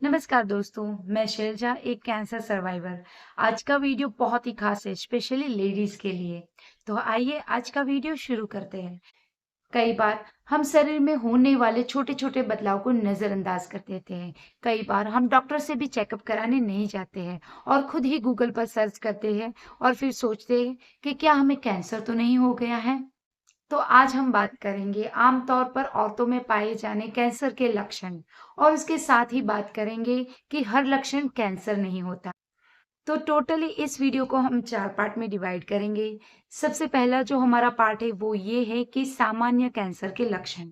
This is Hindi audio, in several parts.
नमस्कार दोस्तों, मैं शैलजा एक कैंसर सर्वाइवर। आज का वीडियो बहुत ही खास है, स्पेशली लेडीज के लिए। तो आइए आज का वीडियो शुरू करते हैं। कई बार हम शरीर में होने वाले छोटे छोटे बदलाव को नजरअंदाज कर देते हैं। कई बार हम डॉक्टर से भी चेकअप कराने नहीं जाते हैं और खुद ही गूगल पर सर्च करते हैं और फिर सोचते हैं कि क्या हमें कैंसर तो नहीं हो गया है। तो आज हम बात करेंगे आमतौर पर औरतों में पाए जाने कैंसर के लक्षण और उसके साथ ही बात करेंगे कि हर लक्षण कैंसर नहीं होता। तो टोटली इस वीडियो को हम 4 पार्ट में डिवाइड करेंगे। सबसे पहला जो हमारा पार्ट है वो ये है कि सामान्य कैंसर के लक्षण।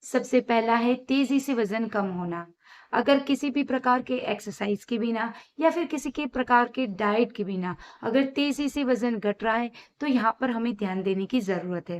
सबसे पहला है तेजी से वजन कम होना। अगर किसी भी प्रकार के एक्सरसाइज के बिना या फिर किसी के प्रकार के डाइट के बिना अगर तेजी से वजन घट रहा है तो यहाँ पर हमें ध्यान देने की जरूरत है।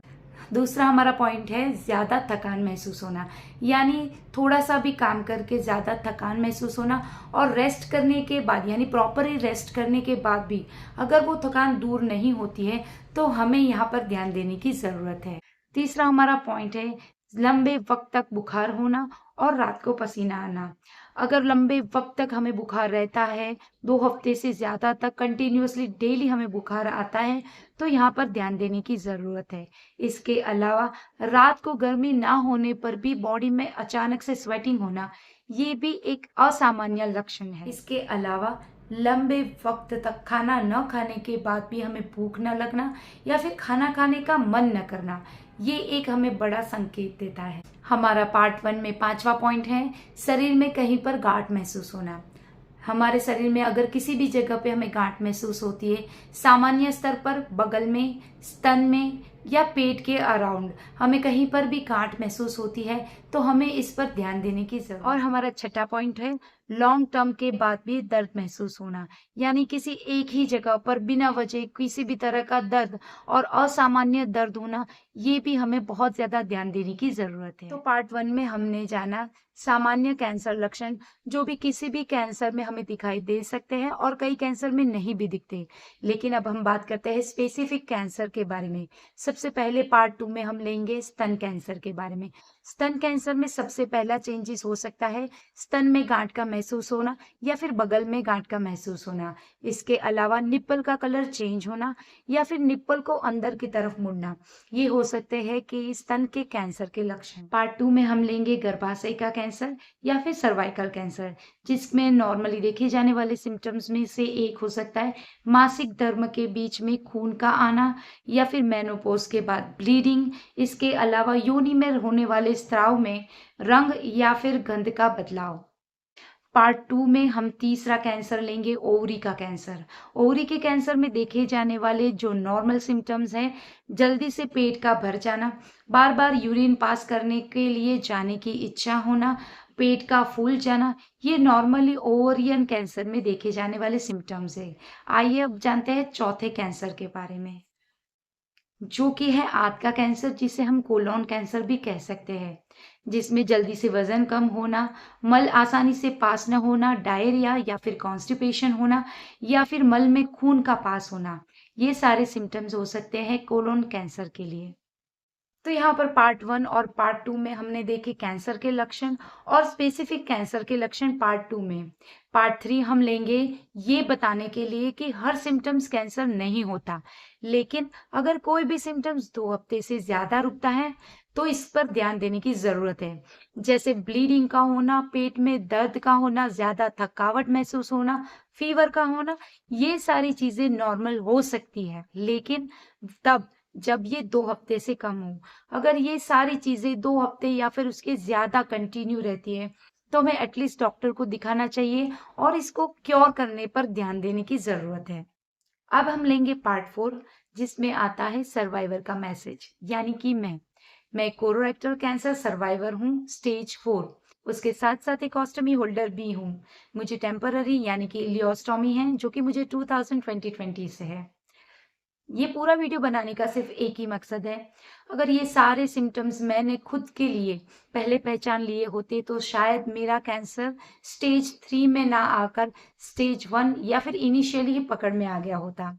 दूसरा हमारा पॉइंट है ज्यादा थकान महसूस होना, यानी थोड़ा सा भी काम करके ज्यादा थकान महसूस होना और रेस्ट करने के बाद यानी प्रॉपरली रेस्ट करने के बाद भी अगर वो थकान दूर नहीं होती है तो हमें यहाँ पर ध्यान देने की जरूरत है। तीसरा हमारा पॉइंट है लंबे वक्त तक बुखार होना और रात को पसीना आना। अगर लंबे वक्त तक हमें बुखार रहता है, 2 हफ्ते से ज्यादा तक कंटिन्यूअसली डेली हमें बुखार आता है, तो यहाँ पर ध्यान देने की जरूरत है। इसके अलावा रात को गर्मी ना होने पर भी बॉडी में अचानक से स्वेटिंग होना, ये भी एक असामान्य लक्षण है। इसके अलावा लंबे वक्त तक खाना न खाने के बाद भी हमें भूख न लगना या फिर खाना खाने का मन न करना, ये एक हमें बड़ा संकेत देता है। हमारा पार्ट 1 में 5वां पॉइंट है शरीर में कहीं पर गांठ महसूस होना। हमारे शरीर में अगर किसी भी जगह पे हमें गांठ महसूस होती है, सामान्य स्तर पर बगल में, स्तन में या पेट के अराउंड हमें कहीं पर भी गांठ महसूस होती है तो हमें इस पर ध्यान देने की जरूरत। और हमारा छठा पॉइंट है लॉन्ग टर्म के बाद भी दर्द महसूस होना, यानी किसी एक ही जगह पर बिना वजह किसी भी तरह का दर्द और असामान्य दर्द होना, ये भी हमें बहुत ज्यादा ध्यान देने की जरूरत है। तो पार्ट 1 में हमने जाना सामान्य कैंसर लक्षण जो भी किसी भी कैंसर में हमें दिखाई दे सकते हैं और कई कैंसर में नहीं भी दिखते। लेकिन अब हम बात करते हैं स्पेसिफिक कैंसर के बारे में। सबसे पहले पार्ट 2 में हम लेंगे स्तन कैंसर के बारे में। स्तन कैंसर में सबसे पहला चेंजेस हो सकता है स्तन में गांठ का महसूस होना या फिर बगल में गांठ का महसूस होना। इसके अलावा निप्पल का कलर चेंज होना या फिर निप्पल को अंदर की तरफ मुड़ना, ये हो सकते हैं कि स्तन के कैंसर के लक्षण। पार्ट 2 में हम लेंगे गर्भाशय का कैंसर या फिर सर्वाइकल कैंसर, जिसमें नॉर्मली देखे जाने वाले सिम्टम्स में से एक हो सकता है मासिक धर्म के बीच में खून का आना या फिर मेनोपॉज के बाद ब्लीडिंग। इसके अलावा योनि में होने वाले स्राव में रंग या फिर गंध का बदलाव। पार्ट 2 में हम तीसरा कैंसर लेंगे ओवरी का कैंसर। ओवरी के कैंसर में देखे जाने वाले जो नॉर्मल सिम्टम्स हैं, जल्दी से पेट का भर जाना, बार बार यूरिन पास करने के लिए जाने की इच्छा होना, पेट का फूल जाना, ये नॉर्मली ओवरियन कैंसर में देखे जाने वाले सिम्टम्स है। आइए अब जानते हैं चौथे कैंसर के बारे में, जो कि है आंत का कैंसर, जिसे हम कोलोन कैंसर भी कह सकते हैं, जिसमें जल्दी से वजन कम होना, मल आसानी से पास न होना, डायरिया या फिर कॉन्स्टिपेशन होना या फिर मल में खून का पास होना, ये सारे सिम्टम्स हो सकते हैं कोलोन कैंसर के लिए। तो यहाँ पर पार्ट 1 और पार्ट 2 में हमने देखे कैंसर के लक्षण और स्पेसिफिक कैंसर के लक्षण पार्ट 2 में। पार्ट 3 हम लेंगे ये बताने के लिए कि हर सिम्टम्स कैंसर नहीं होता, लेकिन अगर कोई भी सिम्टम्स 2 हफ्ते से ज्यादा रुकता है तो इस पर ध्यान देने की जरूरत है। जैसे ब्लीडिंग का होना, पेट में दर्द का होना, ज्यादा थकावट महसूस होना, फीवर का होना, ये सारी चीजें नॉर्मल हो सकती है, लेकिन तब जब ये 2 हफ्ते से कम हो। अगर ये सारी चीजें 2 हफ्ते या फिर उसके ज्यादा कंटिन्यू रहती है तो हमें एटलीस्ट डॉक्टर को दिखाना चाहिए और इसको क्योर करने पर ध्यान देने की जरूरत है। अब हम लेंगे पार्ट 4, जिसमें आता है सर्वाइवर का मैसेज, यानी कि मैं कोलोरेक्टल कैंसर सर्वाइवर हूँ स्टेज 4। उसके साथ साथ एक ऑस्टमी होल्डर भी हूँ। मुझे टेम्पररी यानी कि इलियोस्टॉमी है, जो कि मुझे 2020 से है। ये पूरा वीडियो बनाने का सिर्फ एक ही मकसद है, अगर ये सारे सिम्टम्स मैंने खुद के लिए पहले पहचान लिए होते तो शायद मेरा कैंसर स्टेज 3 में ना आकर स्टेज 1 या फिर इनिशियली ही पकड़ में आ गया होता।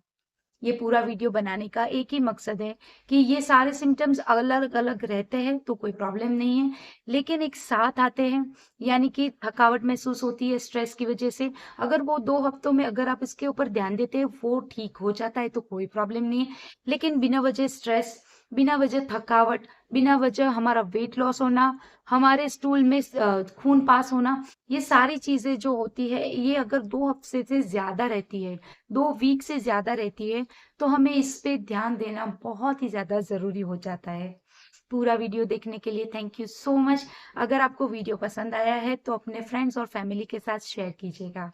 ये पूरा वीडियो बनाने का एक ही मकसद है कि ये सारे सिम्पटम्स अलग-अलग रहते हैं तो कोई प्रॉब्लम नहीं है, लेकिन एक साथ आते हैं, यानी कि थकावट महसूस होती है स्ट्रेस की वजह से। अगर वो 2 हफ्तों में अगर आप इसके ऊपर ध्यान देते हैं, वो ठीक हो जाता है तो कोई प्रॉब्लम नहीं है। लेकिन बिना वजह स्ट्रेस, बिना वजह थकावट, बिना वजह हमारा वेट लॉस होना, हमारे स्टूल में खून पास होना, ये सारी चीज़ें जो होती है, ये अगर 2 हफ्ते से ज़्यादा रहती है, 2 वीक से ज़्यादा रहती है, तो हमें इस पे ध्यान देना बहुत ही ज़्यादा ज़रूरी हो जाता है। पूरा वीडियो देखने के लिए थैंक यू सो मच। अगर आपको वीडियो पसंद आया है तो अपने फ्रेंड्स और फैमिली के साथ शेयर कीजिएगा।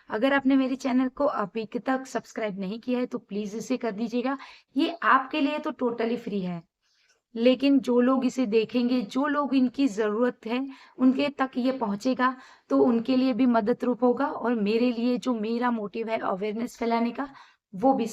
अगर आपने मेरे चैनल को अभी तक सब्सक्राइब नहीं किया है तो प्लीज़ इसे कर दीजिएगा। ये आपके लिए तो टोटली फ्री है। लेकिन जो लोग इसे देखेंगे, जो लोग इनकी ज़रूरत है, उनके तक ये पहुँचेगा, तो उनके लिए भी मदद रूप होगा और मेरे लिए जो मेरा मोटिव है अवेयरनेस फैलाने का, वो भी